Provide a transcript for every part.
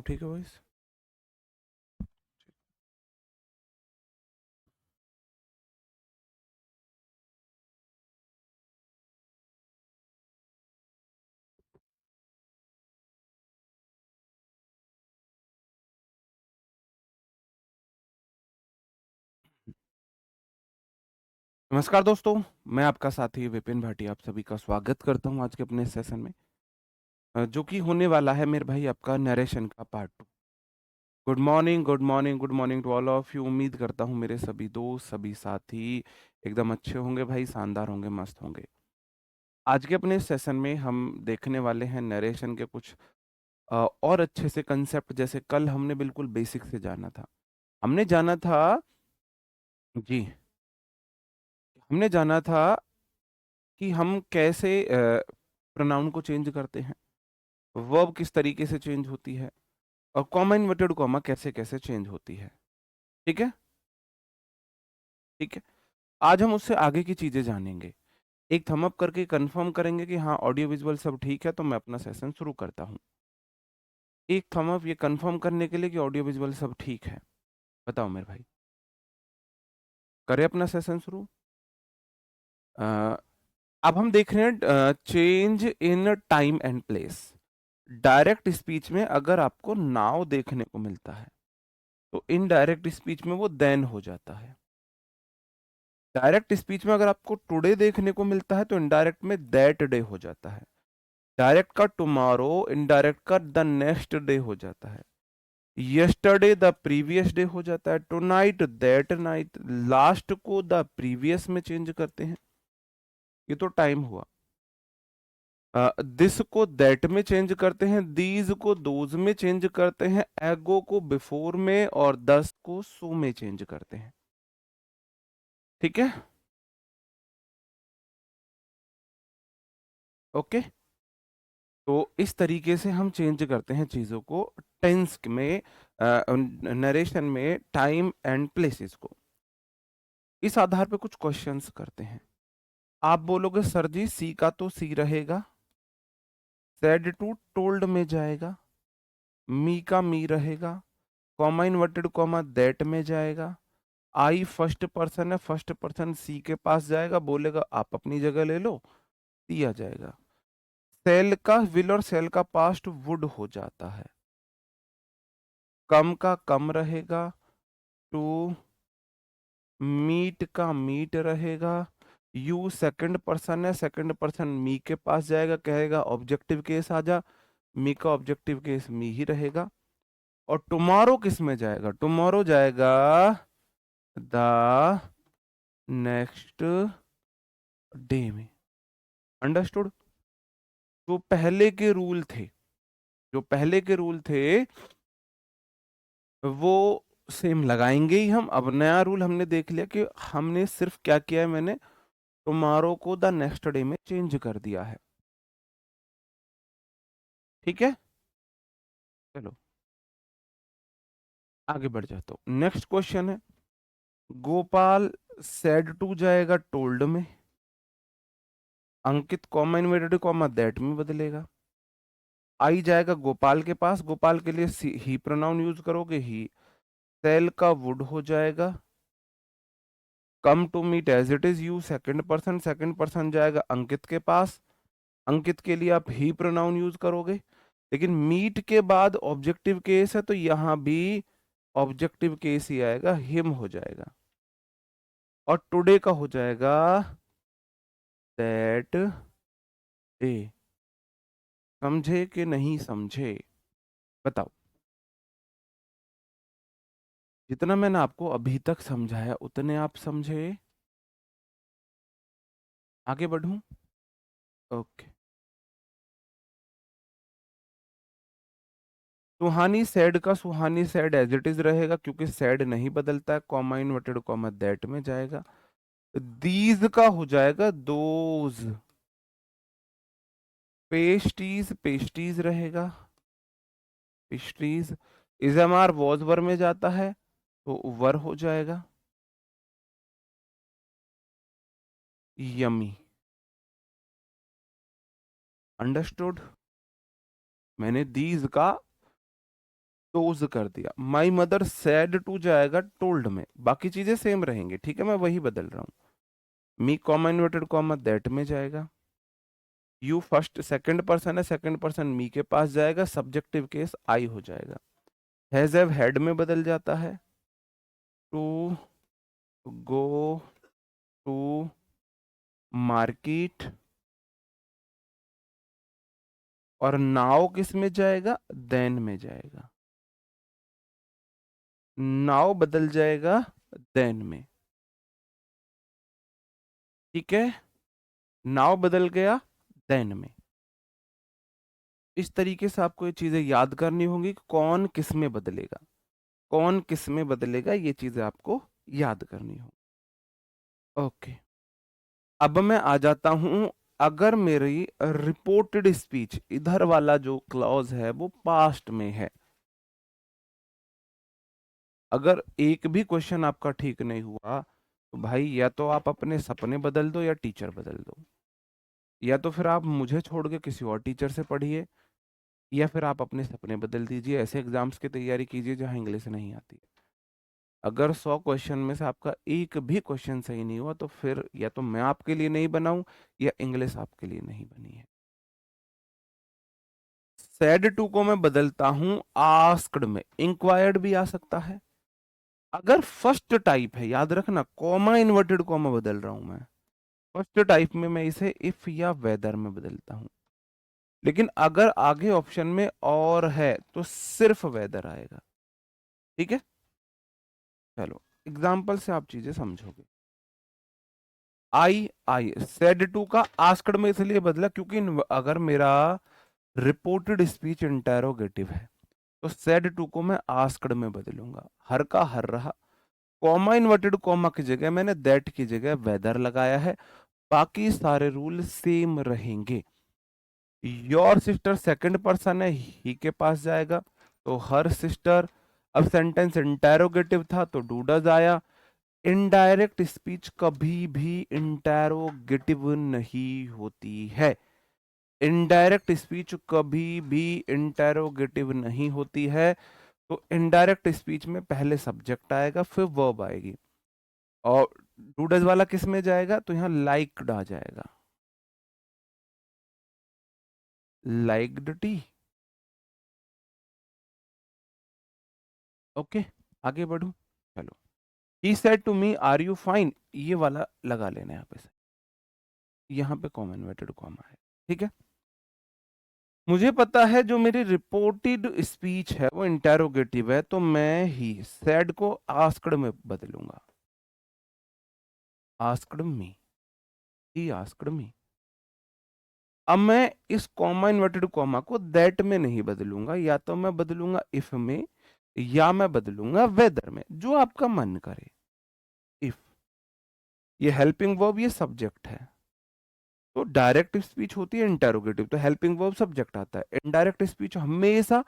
तो ठीक है वॉइस। नमस्कार दोस्तों, मैं आपका साथी विपिन भाटिया आप सभी का स्वागत करता हूं आज के अपने सेशन में, जो कि होने वाला है मेरे भाई आपका नरेशन का part 2। Good morning, good morning, good morning to all of you. उम्मीद करता हूं मेरे सभी दोस्त, सभी साथी एकदम अच्छे होंगे भाई, शानदार होंगे, मस्त होंगे। आज के अपने सेशन में हम देखने वाले हैं नरेशन के कुछ और अच्छे से कंसेप्ट, जैसे कल हमने बिल्कुल बेसिक से जाना था। हमने जाना था जी, हमने जाना था कि हम कैसे प्रोनाउन को चेंज करते हैं, वर्ब किस तरीके से चेंज होती है, और कॉमा इन्वर्टेड कॉमा कैसे कैसे चेंज होती है। ठीक है, ठीक है। आज हम उससे आगे की चीजें जानेंगे। एक थम अप करके कंफर्म करेंगे कि हाँ ऑडियो विजुअल सब ठीक है, तो मैं अपना सेशन शुरू करता हूँ। एक थम अप ये कंफर्म करने के लिए कि ऑडियो विजुअल सब ठीक है। बताओ मेरे भाई, करें अपना सेशन शुरू। अ, अब हम देख रहे हैं change in time and place. Direct speech में अगर आपको नाउ देखने को मिलता है तो इनडायरेक्ट स्पीच में वो देन हो जाता है। डायरेक्ट स्पीच में अगर आपको टुडे देखने को मिलता है तो इनडायरेक्ट में दैट डे हो जाता है। डायरेक्ट का टुमारो, इनडायरेक्ट का द नेक्स्ट डे हो जाता है। यस्टरडे द प्रीवियस डे हो जाता है। Tonight that night. लास्ट को द प्रीवियस में चेंज करते हैं, ये तो टाइम हुआ। दिस को दैट में चेंज करते हैं, दीज को दोज में चेंज करते हैं, एगो को बिफोर में, और दस को सो में चेंज करते हैं। ठीक है, ओके। तो इस तरीके से हम चेंज करते हैं चीजों को टेंस में, नरेशन में, टाइम एंड प्लेसेस को। इस आधार पे कुछ क्वेश्चंस करते हैं। आप बोलोगे सर जी सी का तो सी रहेगा, सेड टू टोल्ड में जाएगा, मी का मी रहेगा, कॉमा इन्वर्टेड कॉमा दैट में जाएगा, आई फर्स्ट पर्सन है, फर्स्ट पर्सन सी के पास जाएगा, बोलेगा आप अपनी जगह ले लो, सी आ जाएगा। सेल का विल और सेल का पास्ट वुड हो जाता है। कम का कम रहेगा, टू मीट का मीट रहेगा। यू सेकंड पर्सन है, सेकंड पर्सन मी के पास जाएगा, कहेगा ऑब्जेक्टिव केस आ जा, मी का ऑब्जेक्टिव केस मी ही रहेगा। और टुमारो किस में जाएगा? टुमारो जाएगा द नेक्स्ट डे में। अंडरस्टूड? जो पहले के रूल थे, जो पहले के रूल थे वो सेम लगाएंगे ही हम। अब नया रूल हमने देख लिया कि हमने सिर्फ क्या किया है, मैंने टुमारो को द नेक्स्ट डे में चेंज कर दिया है। ठीक है, चलो आगे बढ़ जाता हूं। नेक्स्ट क्वेश्चन है, गोपाल सेड टू जाएगा टोल्ड में, अंकित कॉमा इन्वर्टेड कॉमा दैट में बदलेगा। आई जाएगा गोपाल के पास, गोपाल के लिए ही प्रोनाउन यूज करोगे, ही। सेल का वुड हो जाएगा। Come to meet as it is, you second person, second person जाएगा अंकित के पास, अंकित के लिए आप ही प्रोनाउन यूज करोगे। लेकिन मीट के बाद ऑब्जेक्टिव केस है तो यहां भी ऑब्जेक्टिव केस ही आएगा, हिम हो जाएगा। और टुडे का हो जाएगा दैट डे। समझे कि नहीं समझे? बताओ। जितना मैंने आपको अभी तक समझाया उतने आप समझे? आगे बढ़ूं? ओके। सुहानी सैड का सुहानी सैड एज इट इज रहेगा, क्योंकि सैड नहीं बदलता है, कॉमा इन्वर्टेड कॉमा दैट में जाएगा। दीज का हो जाएगा दोज। पेस्ट्रीज पेस्ट्रीज रहेगा, पेस्ट्रीज। इजमार वॉज वर में जाता है तो वर हो जाएगा, यमी। अंडरस्टूड? मैंने दीज का डोज कर दिया। माई मदर सैड टू जाएगा टोल्ड में, बाकी चीजें सेम रहेंगी, ठीक है, मैं वही बदल रहा हूँ। मी कॉमा इन्वर्टेड कॉमा दैट में जाएगा। यू फर्स्ट सेकंड पर्सन है, सेकंड पर्सन मी के पास जाएगा, सब्जेक्टिव केस आई हो जाएगा। हैज हैव हैड में बदल जाता है। टू गो टू मार्केट, और नाउ किस में जाएगा, देन में जाएगा। नाउ बदल जाएगा देन में, ठीक है, नाउ बदल गया देन में। इस तरीके से आपको ये चीजें याद करनी होंगी, कौन किस में बदलेगा, कौन किस में बदलेगा, ये चीजें आपको याद करनी होगी। ओके, अब मैं आ जाता हूं, अगर मेरी रिपोर्टेड स्पीच, इधर वाला जो क्लॉज है वो पास्ट में है, अगर एक भी क्वेश्चन आपका ठीक नहीं हुआ तो भाई या तो आप अपने सपने बदल दो या टीचर बदल दो, या तो फिर आप मुझे छोड़ के किसी और टीचर से पढ़िए, या फिर आप अपने सपने बदल दीजिए, ऐसे एग्जाम्स की तैयारी कीजिए जहां इंग्लिश नहीं आती है। अगर 100 क्वेश्चन में से आपका एक भी क्वेश्चन सही नहीं हुआ तो फिर या तो मैं आपके लिए नहीं बनाऊं या इंग्लिश आपके लिए नहीं बनी है। सैड टू को मैं बदलता हूं आस्क्ड में, इंक्वायर्ड भी आ सकता है। अगर फर्स्ट टाइप है, याद रखना कॉमा इन्वर्टेड कॉमा बदल रहा हूं मैं, फर्स्ट टाइप में मैं इसे इफ या वेदर में बदलता हूं, लेकिन अगर आगे ऑप्शन में और है तो सिर्फ वेदर आएगा, ठीक है। चलो एग्जाम्पल से आप चीजें समझोगे। आई सेड टू का आस्क्ड में इसलिए बदला क्योंकि अगर मेरा रिपोर्टेड स्पीच इंटेरोगेटिव है तो सेड टू को मैं आस्क्ड में बदलूंगा, हर का हर रहा। कॉमा इन्वर्टेड कॉमा की जगह मैंने दैट की जगह वेदर लगाया है, बाकी सारे रूल सेम रहेंगे। योर सिस्टर सेकंड पर्सन है, ही के पास जाएगा तो हर सिस्टर। अब सेंटेंस इंटेरोगेटिव था तो डू डज आया। इनडायरेक्ट स्पीच कभी भी इंटेरोगेटिव नहीं होती है, इनडायरेक्ट स्पीच कभी भी इंटेरोगेटिव नहीं होती है। तो इनडायरेक्ट स्पीच में पहले सब्जेक्ट आएगा फिर वर्ब आएगी, और डू डज वाला किस में जाएगा, तो यहाँ लाइक्ड आ जाएगा, लाइक्ड टी। ओके, आगे बढ़ू, चलो। He said to me are you fine, ये वाला लगा लेना यहाँ पे से, यहाँ पे कॉमा इन्वर्टेड कॉमा है, ठीक है। मुझे पता है जो मेरी रिपोर्टेड स्पीच है वो इंटेरोगेटिव है, तो मैं ही सेड को आस्क्ड में बदलूंगा, asked me, he asked me. अब मैं इस कॉमा इन्वर्टेड कॉमा को दैट में नहीं बदलूंगा, या तो मैं बदलूंगा इफ में या मैं बदलूंगा वेदर में, जो आपका मन करे। इफ, ये हेल्पिंग वर्ब, ये सब्जेक्ट है, तो डायरेक्ट स्पीच होती है इंटेरोगेटिव, तो हेल्पिंग वर्ब सब्जेक्ट आता है। इनडायरेक्ट स्पीच हमेशा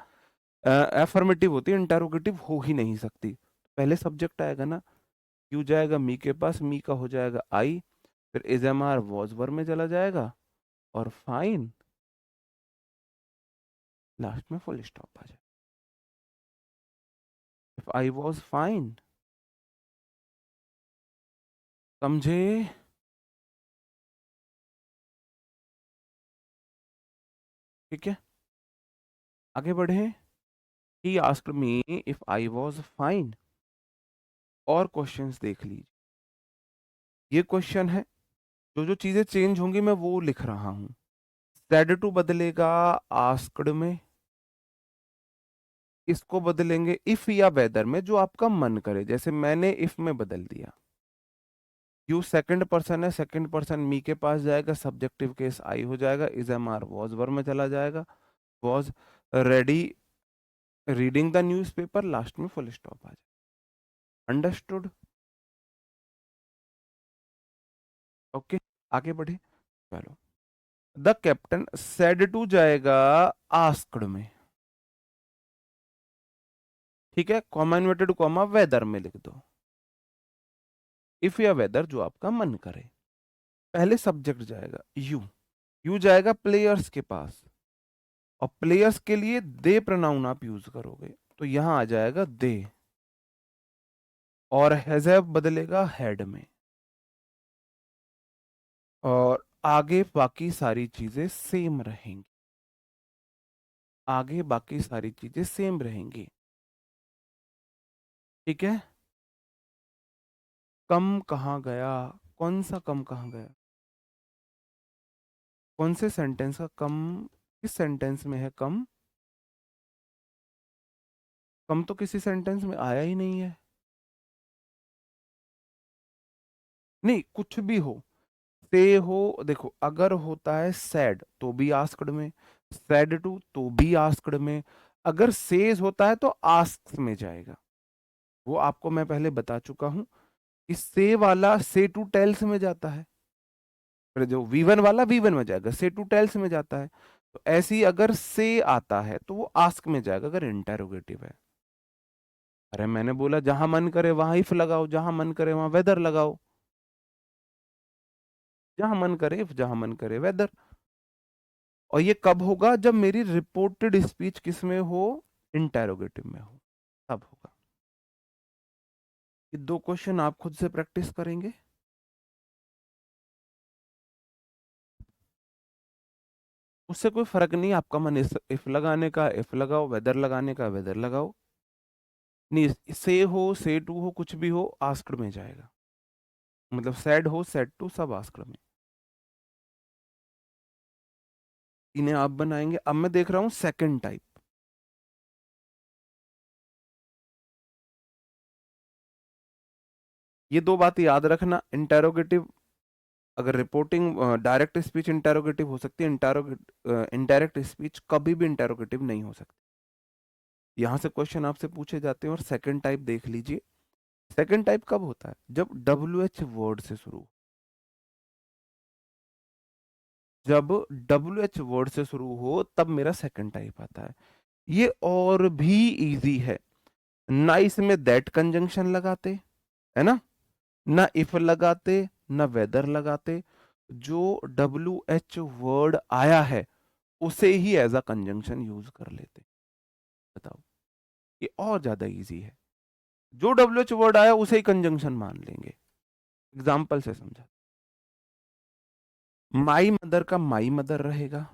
एफर्मेटिव होती है, इंटेरोगेटिव हो ही नहीं सकती। पहले सब्जेक्ट आएगा ना, क्यों जाएगा मी के पास, मी का हो जाएगा आई, फिर is am are was were में चला जाएगा, और फाइन लास्ट में फुल स्टॉप आ जाएगा। इफ आई वॉज फाइन, समझे। ठीक है, आगे बढ़े। He asked me if I was fine, और क्वेश्चंस देख लीजिए, ये क्वेश्चन है, जो जो चीजें चेंज होंगी मैं वो लिख रहा हूं। सेड टू बदलेगा आस्क्ड में, इसको बदलेंगे इफ या वेदर में, जो आपका मन करे, जैसे मैंने इफ में बदल दिया। यू सेकंड पर्सन है, सेकंड पर्सन मी के पास जाएगा, सब्जेक्टिव केस आई हो जाएगा, is am are was were में चला जाएगा, was ready reading the newspaper, last में फुल स्टॉप आ जाएगा। अंडरस्टूड। ओके, आगे बढ़े, चलो। द कैप्टन सेड टू जाएगा आस्क्ड में, ठीक है, कॉमा इन्वर्टेड कॉमा वेदर में लिख दो, इफ या वेदर जो आपका मन करे। पहले सब्जेक्ट जाएगा यू, यू जाएगा प्लेयर्स के पास, और प्लेयर्स के लिए दे प्रोनाउन आप यूज करोगे, तो यहां आ जाएगा दे, और हैजैव बदलेगा हेड में, और आगे बाकी सारी चीजें सेम रहेंगी, आगे बाकी सारी चीजें सेम रहेंगी। ठीक है। कम कहाँ गया, कौन सा कम कहाँ गया, कौन से सेंटेंस का कम, किस सेंटेंस में है कम, कम तो किसी सेंटेंस में आया ही नहीं है। नहीं, कुछ भी हो, से हो, देखो अगर होता है सैड तो भी आस्क्ड में, सैड टू तो भी आस्क्ड में, अगर सेज होता है तो आस्क में जाएगा। वो आपको मैं पहले बता चुका हूं कि से वाला से टू टेल्स में जाता है, फिर जो वी1 वाला वी1 में जाएगा, से टू टेल्स में जाता है। तो ऐसे ही अगर से आता है तो वो आस्क में जाएगा अगर इंटेरोगेटिव है। अरे मैंने बोला जहां मन करे वहां इफ लगाओ, जहां मन करे वहां वेदर लगाओ, जहां मन करे इफ, जहां मन करे वेदर। और ये कब होगा, जब मेरी रिपोर्टेड स्पीच किस में हो, इंटेरोगेटिव में हो, तब होगा। ये दो क्वेश्चन आप खुद से प्रैक्टिस करेंगे। उससे कोई फर्क नहीं, आपका मन इफ लगाने का इफ लगाओ, वेदर लगाने का वेदर लगाओ। नहीं, से हो से टू हो कुछ भी हो आस्क्ड में जाएगा, मतलब सैड हो सैड टू सब आस्क्ड में। इन्हें आप बनाएंगे। अब मैं देख रहा हूं सेकंड टाइप। ये दो बात याद रखना, इंटेरोगेटिव, अगर रिपोर्टिंग डायरेक्ट स्पीच इंटेरोगेटिव हो सकती है, इनडायरेक्ट स्पीच कभी भी इंटेरोगेटिव नहीं हो सकती। यहां से क्वेश्चन आपसे पूछे जाते हैं। और सेकंड टाइप देख लीजिए, सेकंड टाइप कब होता है, जब डब्ल्यू एच वर्ड से शुरू, जब डब्ल्यू एच वर्ड से शुरू हो तब मेरा सेकंड टाइप आता है। ये और भी इजी है, ना इसमें दैट कंजंक्शन लगाते, है ना इफ लगाते, ना वेदर लगाते, जो डब्ल्यू एच वर्ड आया है उसे ही एज अ कंजंक्शन यूज कर लेते। बताओ, ये और ज्यादा इजी है। जो डब्ल्यू एच वर्ड आया उसे ही कंजंक्शन मान लेंगे। एग्जाम्पल से समझा, माई मदर का माई मदर रहेगा,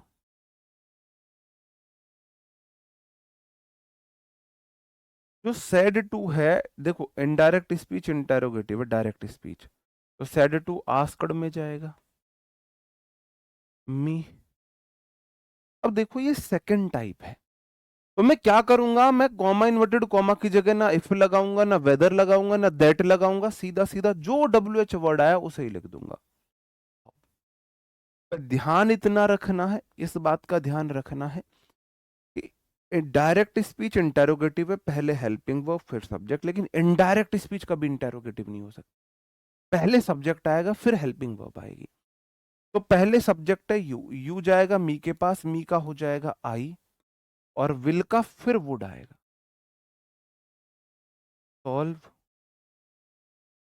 जो सेड टू है, देखो इनडायरेक्ट स्पीच इंटेरोगेटिव है, डायरेक्ट स्पीच, तो सेड टू आस्क्ड में जाएगा, मी। अब देखो ये सेकंड टाइप है, तो मैं क्या करूंगा, मैं कॉमा इन्वर्टेड कॉमा की जगह ना इफ लगाऊंगा, ना वेदर लगाऊंगा, ना दैट लगाऊंगा, सीधा सीधा जो डब्ल्यू एच वर्ड आया उसे ही लिख दूंगा। पर ध्यान इतना रखना है, इस बात का ध्यान रखना है कि डायरेक्ट स्पीच इंटेरोगेटिव है, पहले हेल्पिंग वर्ब फिर सब्जेक्ट, लेकिन इनडायरेक्ट स्पीच कभी इंटेरोगेटिव नहीं हो सकती। पहले सब्जेक्ट आएगा फिर हेल्पिंग वर्ब आएगी। तो पहले सब्जेक्ट है यू, यू जाएगा मी के पास, मी का हो जाएगा आई, और विल का फिर वुड आएगा, सॉल्व,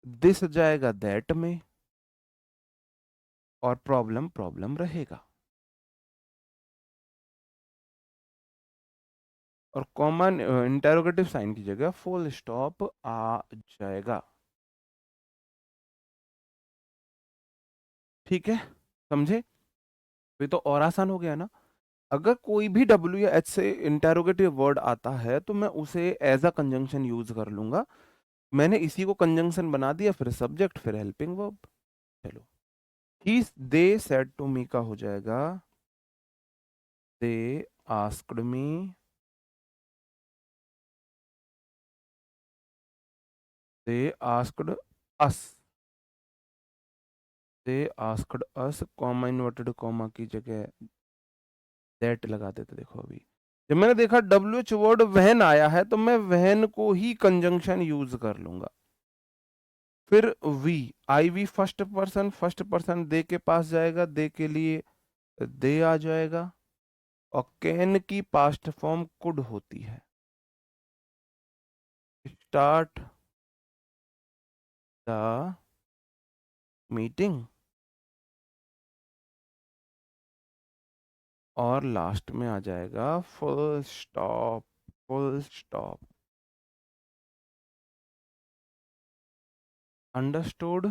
दिस जाएगा दैट में, और प्रॉब्लम प्रॉब्लम रहेगा, और कॉमन इंटेरोगेटिव साइन की जगह फुल स्टॉप आ जाएगा। ठीक है, समझे। ये तो और आसान हो गया ना। अगर कोई भी डब्ल्यू या एच से इंटेरोगेटिव वर्ड आता है तो मैं उसे एज अ कंजंक्शन यूज कर लूंगा। मैंने इसी को कंजंक्शन बना दिया, फिर सब्जेक्ट फिर हेल्पिंग वर्ब। चलो, ही दे सेड टू मी का हो जाएगा they asked me, they asked us, they asked us, comma inverted comma की जगह दैट लगा देते। देखो अभी जब मैंने देखा डब्ल्यू एच वर्ड वहन आया है तो मैं वहन को ही कंजंक्शन यूज कर लूंगा। फिर we, I we first person they के पास जाएगा, दे के लिए दे आ जाएगा, और कैन की पास्ट फॉर्म कुड होती है। स्टार्ट द मीटिंग, और लास्ट में आ जाएगा full stop full stop. Understood.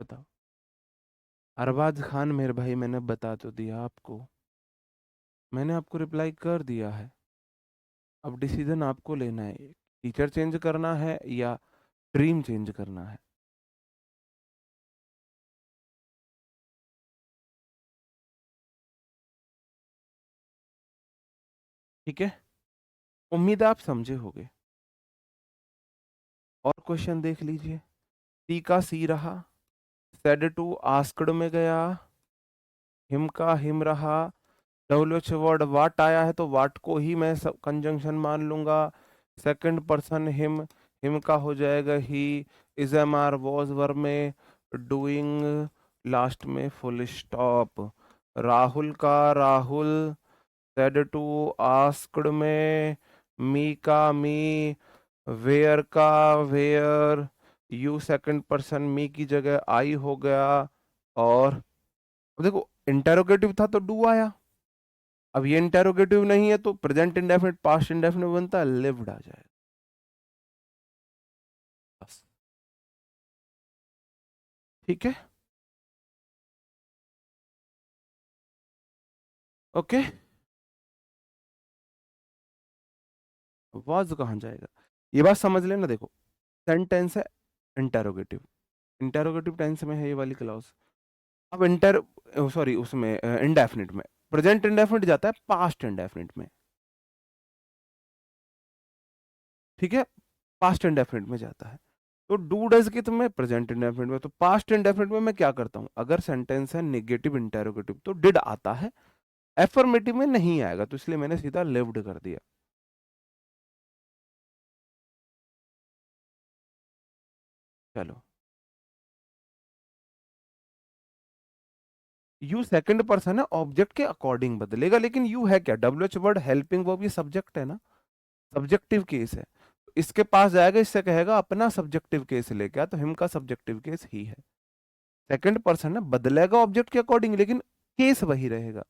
बताओ। अरबाज खान मेरे भाई, मैंने बता तो दिया आपको, मैंने आपको रिप्लाई कर दिया है। अब डिसीजन आपको लेना है, टीचर चेंज करना है या ड्रीम चेंज करना है। ठीक है, उम्मीद है आप समझे होंगे। और क्वेश्चन देख लीजिए। सी का सी रहा, सेड टू आस्क्ड में गया, हिम का हिम रहा, डब्ल्यूएच वर्ड वाट आया है तो वाट को ही मैं सब कंजंक्शन मान लूंगा। सेकंड पर्सन हिम, हिम का हो जाएगा ही, is am are was were में, डूइंग लास्ट में फुल स्टॉप। राहुल का राहुल, सेड टू आस्क्ड में, मी का मी, वेयर का where, you second person me की जगह आई हो गया। और देखो इंटेरोगेटिव था तो डू आया, अब ये इंटेरोगेटिव नहीं है तो प्रेजेंट इंडेफिनिट पास्ट इंडेफिनिट बनता है, लिव्ड आ जाएगा बस। ठीक है, ओके। वाज कहाँ जाएगा, ये बात समझ लेना। देखो सेंटेंस है इंटेरोगेटिव, इंटेरोगेटिव टेंस में है ये वाली क्लॉज। अब इंटर सॉरी उसमें इंडेफिनिट में, प्रेजेंट इंडेफिनिट जाता है पास्ट इंडेफिनिट में। ठीक है, पास्ट इंडेफिनिट में जाता है। तो डू डज की तुम्हें प्रेजेंट इंडेफिनिट में, तो पास्ट इंडेफिनिट में मैं क्या करता हूं, अगर सेंटेंस है नेगेटिव इंटेरोगेटिव तो डिड आता है, एफर्मेटिव में नहीं आएगा, तो इसलिए मैंने सीधा लिव्ड कर दिया। चलो, यू सेकंड पर्सन है, ऑब्जेक्ट के अकॉर्डिंग बदलेगा, लेकिन यू है क्या, W H word helping verb, ये सब्जेक्ट है ना, सब्जेक्टिव केस है। तो इसके पास जाएगा, इससे कहेगा अपना सब्जेक्टिव केस लेके आ, तो हिम का सब्जेक्टिव केस ही है। सेकंड पर्सन है, बदलेगा ऑब्जेक्ट के अकॉर्डिंग लेकिन केस वही रहेगा।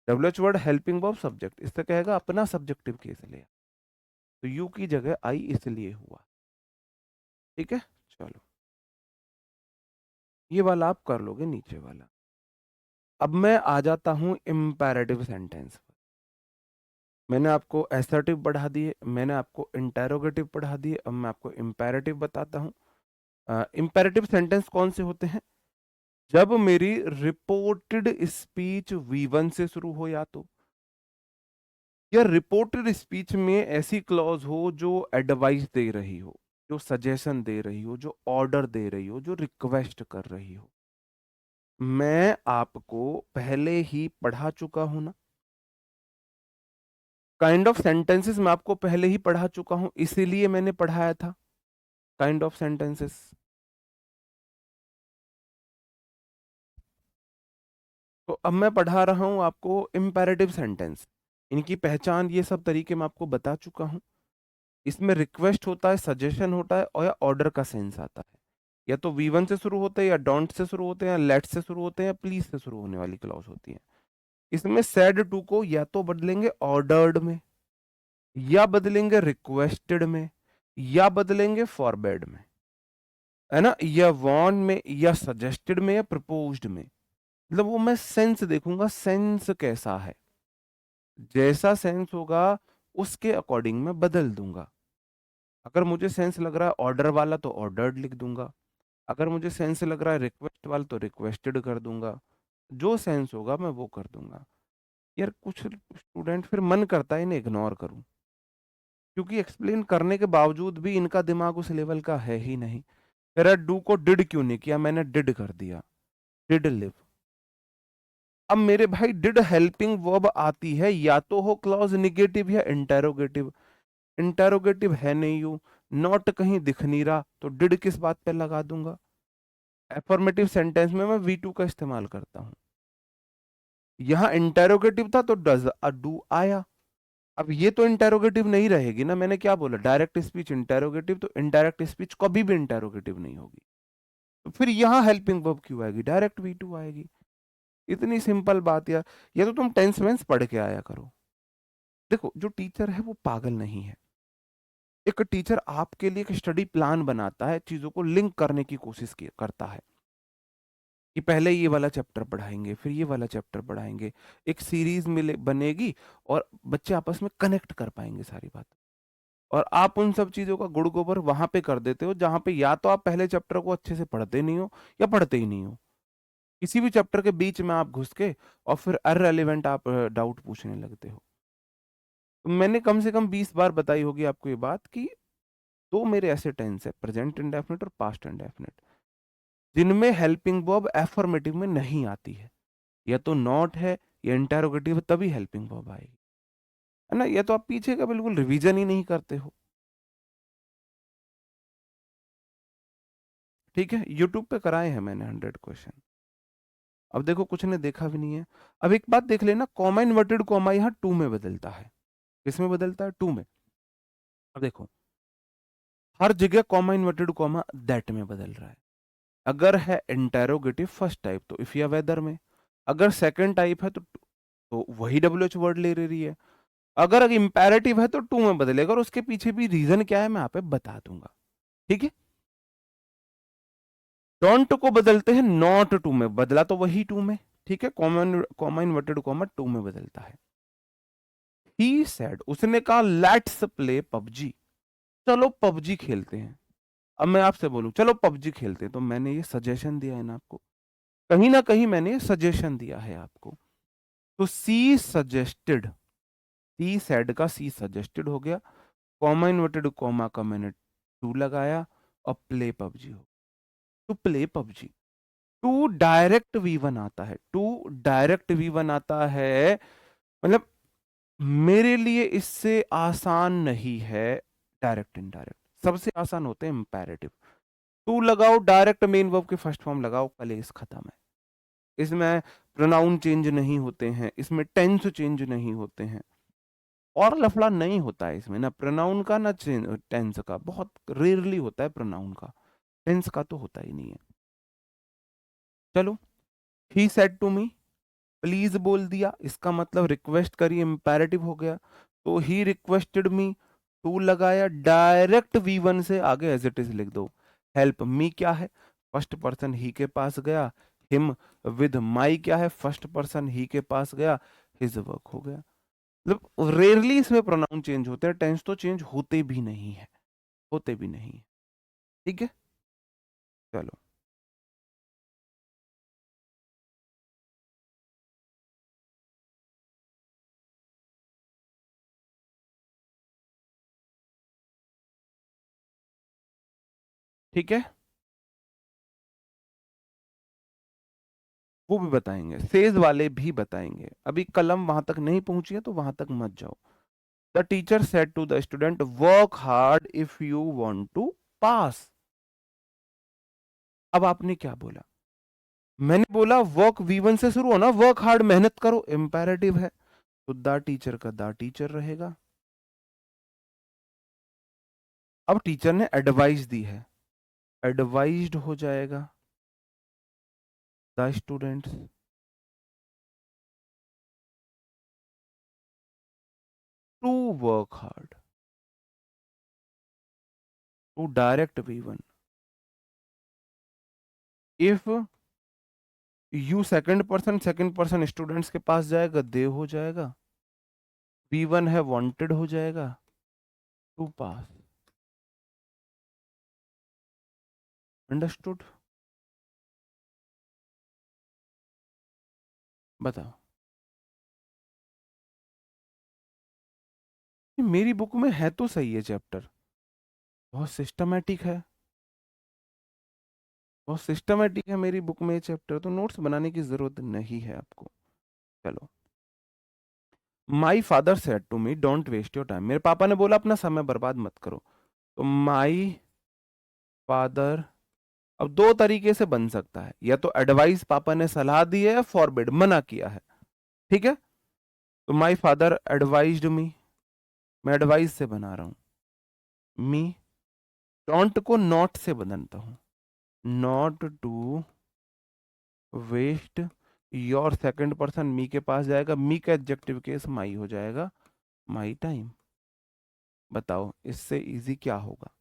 W H word helping verb subject, इससे कहेगा अपना सब्जेक्टिव केस ले, तो यू की जगह आई इसलिए हुआ। ठीक है, चलो ये वाला आप कर लोगे, नीचे वाला। अब मैं आ जाता हूं इम्पेरेटिव सेंटेंस पर। मैंने आपको एसर्टिव पढ़ा दिए, मैंने आपको इंटेरोगेटिव पढ़ा दिए, अब मैं आपको इम्पेरेटिव बताता हूँ। इम्पेरेटिव सेंटेंस कौन से होते हैं, जब मेरी रिपोर्टेड स्पीच V1 से शुरू हो, या रिपोर्टेड स्पीच में ऐसी क्लॉज हो जो एडवाइस दे रही हो, जो सजेशन दे रही हो, जो ऑर्डर दे रही हो, जो रिक्वेस्ट कर रही हो। मैं आपको पहले ही पढ़ा चुका हूं ना, काइंड ऑफ सेंटेंसेस मैं आपको पहले ही पढ़ा चुका हूं, इसीलिए मैंने पढ़ाया था काइंड ऑफ सेंटेंसेस। तो अब मैं पढ़ा रहा हूं आपको इम्पेरेटिव सेंटेंस, इनकी पहचान ये सब तरीके मैं आपको बता चुका हूं। इसमें रिक्वेस्ट होता है, सजेशन होता है, और या ऑर्डर का सेंस आता है। या तो V1 से शुरू होते हैं, या डोंट से शुरू होते हैं, या लेट से शुरू होते हैं, या प्लीज से शुरू होने वाली क्लॉज होती है। इसमें सैड टू को या तो बदलेंगे ऑर्डर्ड में, या बदलेंगे रिक्वेस्टेड में, या बदलेंगे फॉरबेड में, है ना, या वॉन में, या सजेस्टेड में, या प्रपोज्ड में। मतलब वो मैं सेंस देखूंगा, सेंस कैसा है, जैसा सेंस होगा उसके अकॉर्डिंग मैं बदल दूंगा। अगर मुझे सेंस लग रहा है ऑर्डर वाला तो ऑर्डर्ड लिख दूंगा, अगर मुझे सेंस लग रहा है रिक्वेस्ट वाला तो रिक्वेस्टेड कर दूंगा, जो सेंस होगा मैं वो कर दूंगा। यार कुछ स्टूडेंट फिर मन करता है इन्हें इग्नोर करूं, क्योंकि एक्सप्लेन करने के बावजूद भी इनका दिमाग उस लेवल का है ही नहीं। तेरा डू को डिड क्यों नहीं किया, मैंने डिड कर दिया, डिड लिव। अब मेरे भाई डिड हेल्पिंग वर्ब आती है, या तो हो क्लॉज निगेटिव या इंटेरोगेटिव। इंटेरोगेटिव है नहीं, यू नॉट कहीं दिख नहीं रहा, तो डिड किस बात पे लगा दूंगा। एफर्मेटिव सेंटेंस में मैं V2 का इस्तेमाल करता हूं। यहां इंटेरोगेटिव था तो डज डू आया। अब ये तो इंटेरोगेटिव नहीं रहेगी ना, मैंने क्या बोला, डायरेक्ट स्पीच इंटेरोगेटिव, तो इनडायरेक्ट स्पीच कभी भी इंटेरोगेटिव नहीं होगी। तो फिर यहां हेल्पिंग वर्ब क्यों आएगी, डायरेक्ट V2 आएगी। इतनी सिंपल बात यार, या तो तुम टेंस वेंस पढ़ के आया करो। देखो जो टीचर है वो पागल नहीं है। एक टीचर आपके लिए एक स्टडी प्लान बनाता है, चीजों को लिंक करने की कोशिश करता है कि पहले ये वाला चैप्टर पढ़ाएंगे, फिर ये वाला चैप्टर पढ़ाएंगे, एक सीरीज बनेगी और बच्चे आपस में कनेक्ट कर पाएंगे सारी बात। और आप उन सब चीजों का गुड़ गोबर वहां पे कर देते हो जहां पे या तो आप पहले चैप्टर को अच्छे से पढ़ते नहीं हो या पढ़ते ही नहीं हो। किसी भी चैप्टर के बीच में आप घुस के और फिर अनरेलिवेंट आप डाउट पूछने लगते हो। तो मैंने कम से कम 20 बार बताई होगी आपको ये बात कि दो मेरे ऐसे टेंस है, प्रेजेंट इंडेफिनिट और पास्ट इंडेफिनिट, जिनमें हेल्पिंग वर्ब एफर्मेटिव में नहीं आती है। या तो नॉट है या इंटेरोगेटिव है, तभी हेल्पिंग वर्ब आएगी, है ना। या तो आप पीछे का बिल्कुल रिवीजन ही नहीं करते हो। ठीक है, यूट्यूब पे कराए हैं मैंने 100 क्वेश्चन। अब देखो कुछ ने देखा भी नहीं है। अब एक बात देख लेना, कॉमा इन्वर्टेड कॉमा यहाँ टू में बदलता है। किस में बदलता है? टू में। अब देखो हर जगह कॉमा इन्वर्टेड कॉमा दैट में बदल रहा है। अगर है इंटेरोगेटिव फर्स्ट टाइप तो इफ या वेदर में, अगर सेकंड टाइप है तो वही डब्ल्यू एच वर्ड ले रही है। अगर इंपेरेटिव है तो टू में बदलेगा, और उसके पीछे भी रीजन क्या है मैं यहाँ पे बता दूंगा। ठीक है, डोंट को बदलते हैं नॉट टू में, बदला तो वही टू में। ठीक है, common comma inverted comma two में बदलता है। ही सेड, उसने कहा लेट्स प्ले पबजी, चलो पबजी खेलते हैं। अब मैं आपसे बोलूं चलो पबजी खेलते हैं, तो मैंने ये सजेशन दिया है ना आपको, कहीं ना कहीं मैंने सजेशन दिया है आपको। तो सी सजेस्टेड, सी सेड का सी सजेस्टेड हो गया, कॉमा इन्वर्टेड कॉमा का मैंने टू लगाया, और प्ले पबजी हो, to play PUBG. To direct V one आता है, टू डायरेक्ट वी वन आता है, मतलब मेरे लिए इससे आसान नहीं है डायरेक्ट इनडायरेक्ट, सबसे आसान होते हैं इंपेरेटिव। टू लगाओ, डायरेक्ट मेन वर्ब के फर्स्ट फॉर्म लगाओ, कलेस खत्म है। इसमें प्रोनाउन चेंज नहीं होते हैं, इसमें टेंस चेंज नहीं होते हैं, और लफड़ा नहीं होता है इसमें, ना प्रोनाउन का ना टेंस का, बहुत रेयरली होता है प्रोनाउन का, टेंस का तो होता ही नहीं है। चलो, he said to me, please बोल दिया, इसका मतलब रिक्वेस्ट करिए, इंपेरेटिव हो गया। तो ही रिक्वेस्टेड मी, टू लगाया, डायरेक्ट वी वन से आगे एज इट इज लिख दो। हेल्प मी क्या है? फर्स्ट पर्सन ही के पास गया। हिम विद माई क्या है? फर्स्ट पर्सन ही के पास गया, हिज वर्क हो गया। मतलब रेयरली इसमें प्रोनाउन चेंज होते हैं, टेंस तो चेंज होते भी नहीं है, होते भी नहीं है। ठीक है, चलो। ठीक है, वो भी बताएंगे, सेज वाले भी बताएंगे। अभी कलम वहां तक नहीं पहुंची है तो वहां तक मत जाओ। The teacher said to the student work hard if you want to pass. अब आपने क्या बोला? मैंने बोला वर्क वी वन से शुरू होना, वर्क हार्ड मेहनत करो, इंपेरेटिव है, तो द टीचर का द टीचर रहेगा। अब टीचर ने एडवाइस दी है, एडवाइज्ड हो जाएगा the students to work hard, to direct V one. If you second person students के पास जाएगा, दे हो जाएगा, वी वन है वांटेड हो जाएगा, टू पास। अंडरस्टूड? बताओ। मेरी बुक में है तो सही है चैप्टर, बहुत सिस्टमैटिक है, बहुत सिस्टमैटिक है मेरी बुक में ये चैप्टर, तो नोट्स बनाने की जरूरत नहीं है आपको। चलो, my father said to me don't waste your time, मेरे पापा ने बोला अपना समय बर्बाद मत करो। तो माई फादर, अब दो तरीके से बन सकता है, या तो एडवाइस पापा ने सलाह दी है, या फॉरबिड मना किया है। ठीक है, तो माई फादर एडवाइज्ड मी, मैं एडवाइस से बना रहा हूं, मी। डोंट को नॉट से बदलता हूं, not to waste your second person me के पास जाएगा, मी का एडजेक्टिव केस माई हो जाएगा, माई टाइम। बताओ इससे इजी क्या होगा?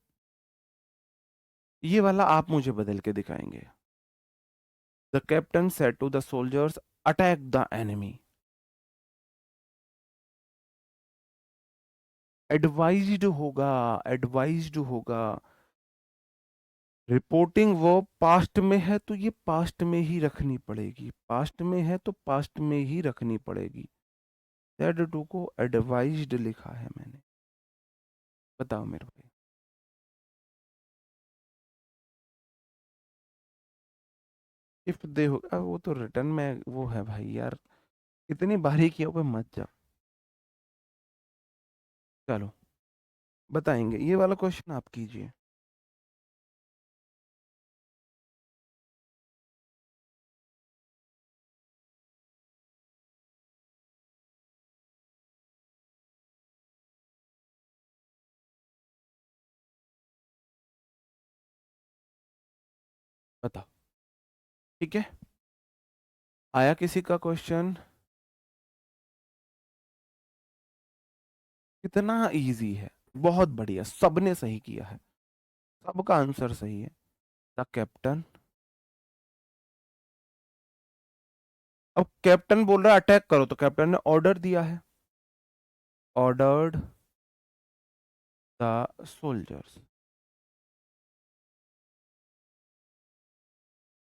ये वाला आप मुझे बदल के दिखाएंगे। The captain said to the soldiers attack the enemy. Advised होगा, एडवाइज्ड होगा। रिपोर्टिंग वो पास्ट में है तो ये पास्ट में ही रखनी पड़ेगी, पास्ट में है तो पास्ट में ही रखनी पड़ेगी। सेड टू को एडवाइज्ड लिखा है मैंने। बताओ मेरे भाई। इफ दे होगा वो तो रिटर्न में वो है भाई यार, इतनी बारीकियों पे मत जाओ। चलो बताएंगे, ये वाला क्वेश्चन आप कीजिए। बताओ। ठीक है, आया किसी का क्वेश्चन? कितना इजी है, बहुत बढ़िया, सबने सही किया है, सबका आंसर सही है। द कैप्टन, अब कैप्टन बोल रहा है अटैक करो तो कैप्टन ने ऑर्डर दिया है, ऑर्डर्ड द सोल्जर्स।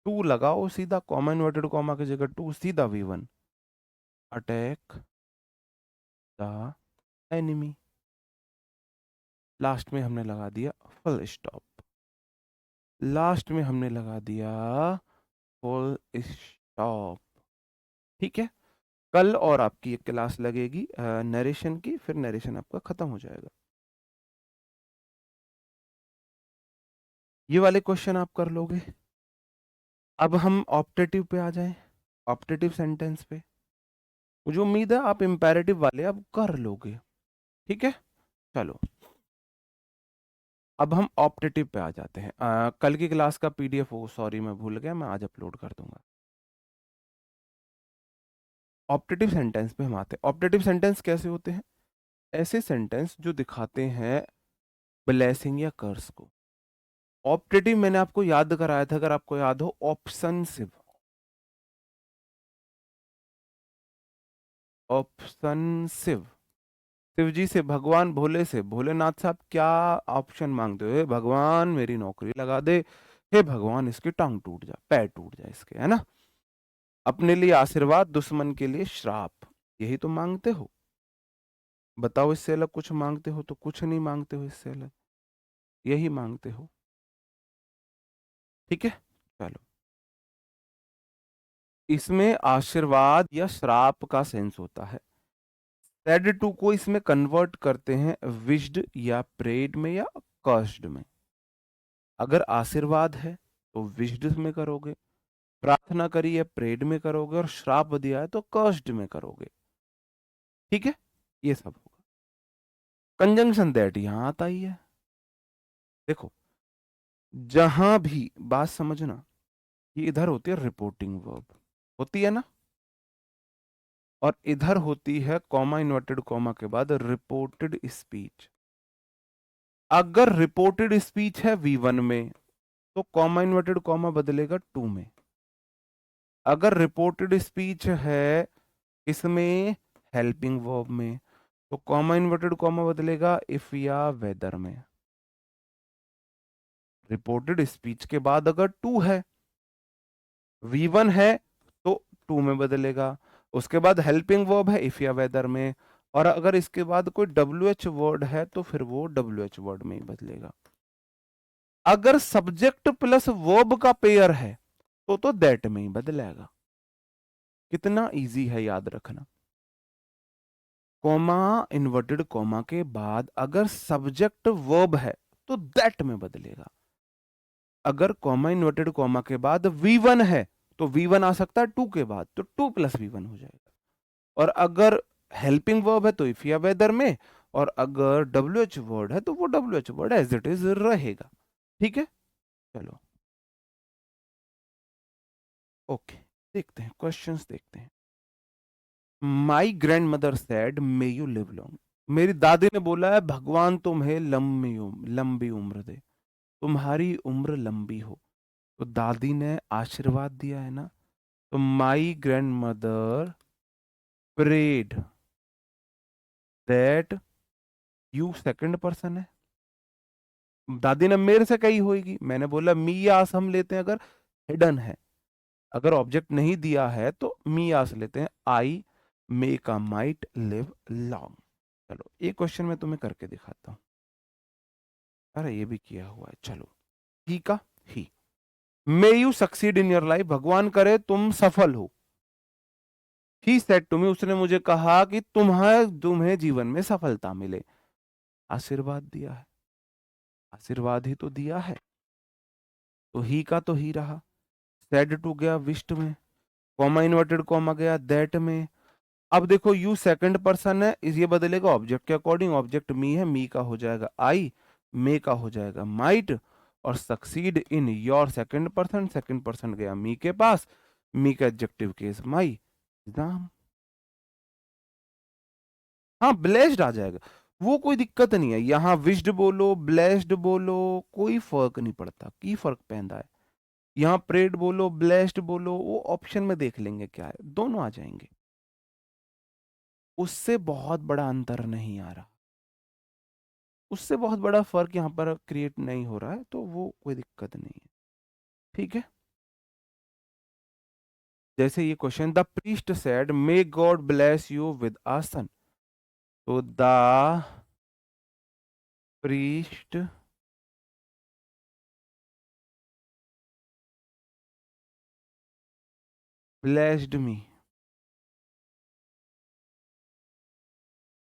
टू लगाओ सीधा, कॉमा इन्वर्टेड कॉमा की जगह टू, सीधा V1, attack the enemy. Last में हमने लगा दिया फुल स्टॉप, लास्ट में हमने लगा दिया फुल स्टॉप। ठीक है, कल और आपकी एक क्लास लगेगी नरेशन की, फिर नरेशन आपका खत्म हो जाएगा। ये वाले क्वेश्चन आप कर लोगे। अब हम ऑप्टेटिव पे आ जाएं, ऑप्टेटिव सेंटेंस पे। मुझे उम्मीद है आप इंपेरेटिव वाले अब कर लोगे। ठीक है, चलो अब हम ऑप्टेटिव पे आ जाते हैं। कल की क्लास का पीडीएफ, वो सॉरी मैं भूल गया, मैं आज अपलोड कर दूंगा। ऑप्टेटिव सेंटेंस पे हम आते हैं। ऑप्टेटिव सेंटेंस कैसे होते हैं? ऐसे सेंटेंस जो दिखाते हैं ब्लेसिंग या कर्स को। ऑप्टेटिव मैंने आपको याद कराया था, अगर आपको याद हो, ऑप्शनसिव। ऑप्शनसिव, शिव जी से, भगवान भोले से, भोलेनाथ साहब क्या ऑप्शन मांगते हो? हे भगवान मेरी नौकरी लगा दे, हे भगवान इसकी टांग टूट जाए, पैर टूट जाए इसके, है ना? अपने लिए आशीर्वाद, दुश्मन के लिए श्राप, यही तो मांगते हो। बताओ इससे अलग कुछ मांगते हो तो कुछ नहीं मांगते हो, इससे अलग यही मांगते हो। ठीक है, चलो इसमें आशीर्वाद या श्राप का सेंस होता है। सेड टू को इसमें कन्वर्ट करते हैं विश्ड या प्रेड में या कर्स्ड में। अगर आशीर्वाद है तो विश्ड में करोगे, प्रार्थना करी है प्रेड में करोगे, और श्राप दिया है तो कर्स्ड में करोगे। ठीक है, ये सब होगा। कंजंक्शन दैट यहां आता ही है। देखो, जहां भी बात समझना, ये इधर होती है रिपोर्टिंग वर्ब, होती है ना, और इधर होती है कॉमा इन्वर्टेड कॉमा के बाद रिपोर्टेड स्पीच। अगर रिपोर्टेड स्पीच है V1 में तो कॉमा इन्वर्टेड कॉमा बदलेगा 2 में। अगर रिपोर्टेड स्पीच है इसमें हेल्पिंग वर्ब में तो कॉमा इन्वर्टेड कॉमा बदलेगा इफ या वेदर में। रिपोर्टेड स्पीच के बाद अगर टू है, V1 है तो टू में बदलेगा। उसके बाद हेल्पिंग वर्ब है इफ या वेदर में, और अगर इसके बाद कोई WH वर्ड है तो फिर वो WH वर्ड में ही बदलेगा। अगर सब्जेक्ट प्लस वर्ब का पेयर है तो दैट में ही बदलेगा। कितना इजी है याद रखना। कॉमा इन्वर्टेड कॉमा के बाद अगर सब्जेक्ट वर्ब है तो दैट में बदलेगा। अगर कॉमा इन्वर्टेड कॉमा के बाद V1 है तो V1 आ सकता है टू के बाद, तो टू प्लस V1 हो जाएगा। और अगर हेल्पिंग वर्ब है तो इफ या वेदर में, और अगर WH वर्ड है तो वो WH word as it is रहेगा। ठीक है, चलो ओके। देखते हैं, क्वेश्चंस देखते हैं। My grand mother said may you live long. मेरी दादी ने बोला है भगवान तुम्हें लंबी उम्र दे, तुम्हारी उम्र लंबी हो। तो दादी ने आशीर्वाद दिया है ना, तो my grandmother prayed that you second person है। दादी ने मेरे से कही होगी, मैंने बोला मी आस हम लेते हैं अगर हिडन है, अगर ऑब्जेक्ट नहीं दिया है तो मी आस लेते हैं। I make a might live long. चलो एक क्वेश्चन मैं तुम्हें करके दिखाता हूं। अरे ये भी किया हुआ है, चलो। ही का he, may you succeed in your life, भगवान करे तुम सफल हो। ही सेड टू मी, उसने मुझे कहा कि तुम्हें तुम्हें जीवन में सफलता मिले। आशीर्वाद दिया है, आशीर्वाद ही तो दिया है, तो ही का तो ही रहा। सेड टू गया विश्ड में, कॉमा इन्वर्टेड कॉमा गया दैट में। अब देखो यू सेकंड पर्सन है, इस ये बदलेगा ऑब्जेक्ट के अकॉर्डिंग, ऑब्जेक्ट मी है, मी का हो जाएगा आई, मे का हो जाएगा माइट, और succeed in your second person गया मी के पास, मी का एडजेक्टिव केस माई एग्जाम। हाँ ब्लेस्ड आ जाएगा, वो कोई दिक्कत नहीं है, यहाँ विश्ड बोलो ब्लेस्ड बोलो कोई फर्क नहीं पड़ता, की फर्क पैदा है। यहाँ प्रेड बोलो ब्लेस्ड बोलो, वो ऑप्शन में देख लेंगे क्या है, दोनों आ जाएंगे, उससे बहुत बड़ा अंतर नहीं आ रहा, उससे बहुत बड़ा फर्क यहाँ पर क्रिएट नहीं हो रहा है, तो वो कोई दिक्कत नहीं है। ठीक है, जैसे ये question, the priest said may God bless you with a son. तो the priest blessed me,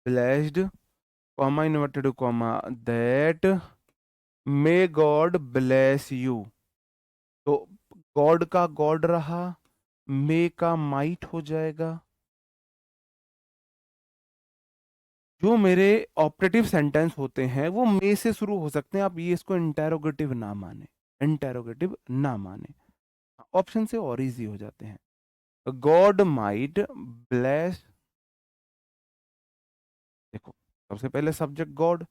blessed comma inverted comma that may God bless you. तो गॉड का गॉड रहा, मे का माइट हो जाएगा। जो मेरे ऑपरेटिव सेंटेंस होते हैं वो मे से शुरू हो सकते हैं, आप ये इसको इंटेरोगेटिव ना माने, इंटेरोगेटिव ना माने, ऑप्शन से और इजी हो जाते हैं। गॉड माइट ब्लेस, देखो सबसे पहले सब्जेक्ट गॉड,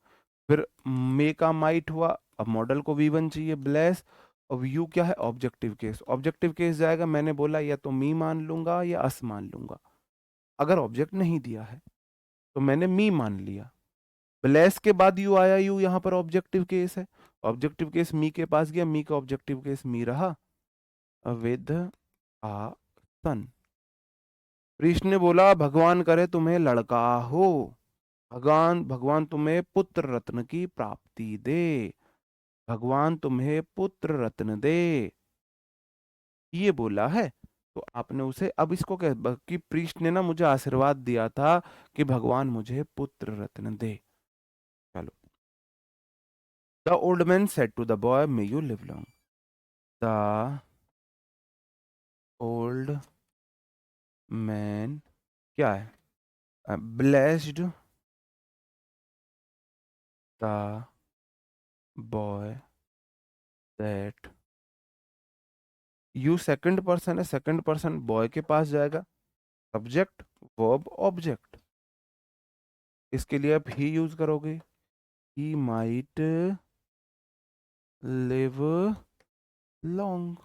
फिर मे का माइट हुआ, अब मॉडल को वी वन चाहिए ब्लेस, अब यू क्या है ऑब्जेक्टिव केस, ऑब्जेक्टिव केस जाएगा, मैंने बोला या तो मी मान लूंगा या अस मान लूंगा, अगर ऑब्जेक्ट नहीं दिया है तो मैंने मी मान लिया। ब्लेस के बाद यू आया, यू यहाँ पर ऑब्जेक्टिव केस है, ऑब्जेक्टिव केस मी के पास गया, मी का ऑब्जेक्टिव केस मी रहा, विद आ सन। कृष्ण ने बोला भगवान करे तुम्हें लड़का हो, भगवान भगवान तुम्हें पुत्र रत्न की प्राप्ति दे, भगवान तुम्हें पुत्र रत्न दे, ये बोला है। तो आपने उसे, अब इसको कह कि प्रीस्ट ने ना मुझे आशीर्वाद दिया था कि भगवान मुझे पुत्र रत्न दे। चलो, the old man said to the boy may you live long, the old man क्या है, blessed the boy that, you second person है, सेकंड पर्सन बॉय के पास जाएगा, सब्जेक्ट वर्ब ऑब्जेक्ट, इसके लिए आप ही यूज करोगे, ही माइट लिव लॉन्ग।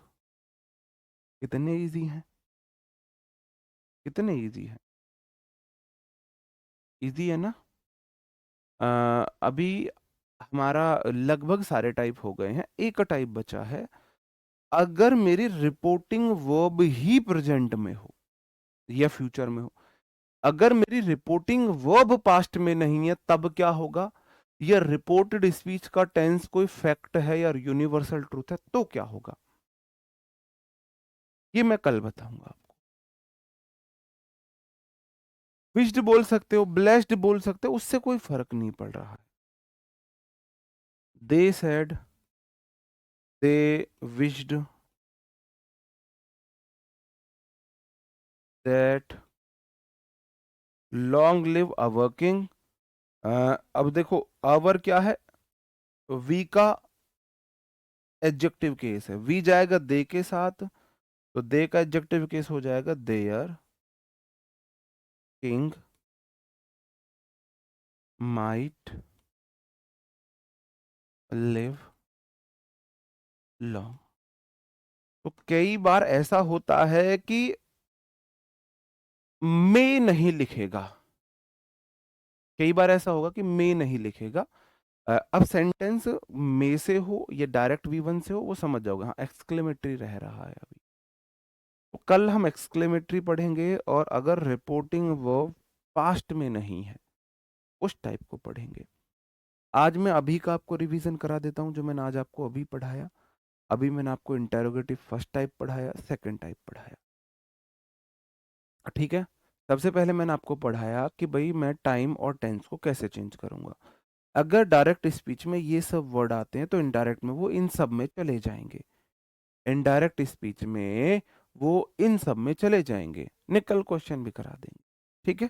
कितने इजी हैं, कितने इजी हैं, इजी है ना। अभी हमारा लगभग सारे टाइप हो गए हैं, एक टाइप बचा है, अगर मेरी रिपोर्टिंग वर्ब ही प्रेजेंट में हो या फ्यूचर में हो, अगर मेरी रिपोर्टिंग वर्ब पास्ट में नहीं है तब क्या होगा, या रिपोर्टेड स्पीच का टेंस कोई फैक्ट है या यूनिवर्सल ट्रूथ है तो क्या होगा, ये मैं कल बताऊंगा आपको। विश्ड बोल सकते हो, ब्लेस्ड बोल सकते हो, उससे कोई फर्क नहीं पड़ रहा है। They said, they wished that long live a working, अब देखो अवर क्या है, वी का एडजेक्टिव केस है, वी जाएगा दे के साथ, तो दे का एडजेक्टिव केस हो जाएगा there king might live long. तो कई बार ऐसा होता है कि मे नहीं लिखेगा, कई बार ऐसा होगा कि मे नहीं लिखेगा। अब सेंटेंस मे से हो या डायरेक्ट वी वन से हो वो समझ जाओगे, हाँ एक्सक्लेमेटरी रह रहा है अभी। तो कल हम एक्सक्लेमेटरी पढ़ेंगे, और अगर रिपोर्टिंग वर्ब पास्ट में नहीं है उस टाइप को पढ़ेंगे। आज मैं अभी का आपको रिवीजन करा देता हूं जो मैंने आज आपको अभी पढ़ाया। अभी मैंने आपको इंटेरोगेटिव फर्स्ट टाइप पढ़ाया, सेकंड टाइप पढ़ाया, ठीक है। सबसे पहले मैंने आपको पढ़ाया कि भाई मैं टाइम और टेंस को कैसे चेंज करूंगा। अगर डायरेक्ट स्पीच में ये सब वर्ड आते हैं तो इनडायरेक्ट में वो इन सब में चले जाएंगे, इनडायरेक्ट स्पीच में वो इन सब में चले जाएंगे, निकल क्वेश्चन भी करा देंगे, ठीक है।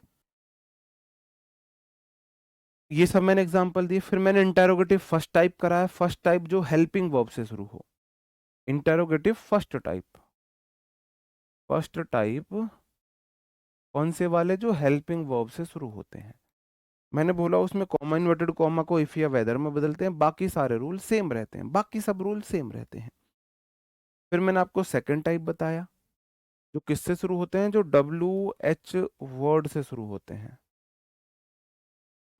ये सब मैंने एग्जांपल दिए। फिर मैंने इंटेरोगेटिव फर्स्ट टाइप कराया, फर्स्ट टाइप जो हेल्पिंग वर्ब से शुरू हो, interrogative first type. First type कौन से वाले? जो हेल्पिंग वर्ब से शुरू होते हैं। मैंने बोला उसमें कॉमा इन्वर्टेड कॉमा को इफ या वेदर में बदलते हैं, बाकी सारे रूल सेम रहते हैं, बाकी सब रूल सेम रहते हैं। फिर मैंने आपको सेकंड टाइप बताया जो किससे शुरू होते हैं, जो डब्ल्यू एच वर्ड से शुरू होते हैं।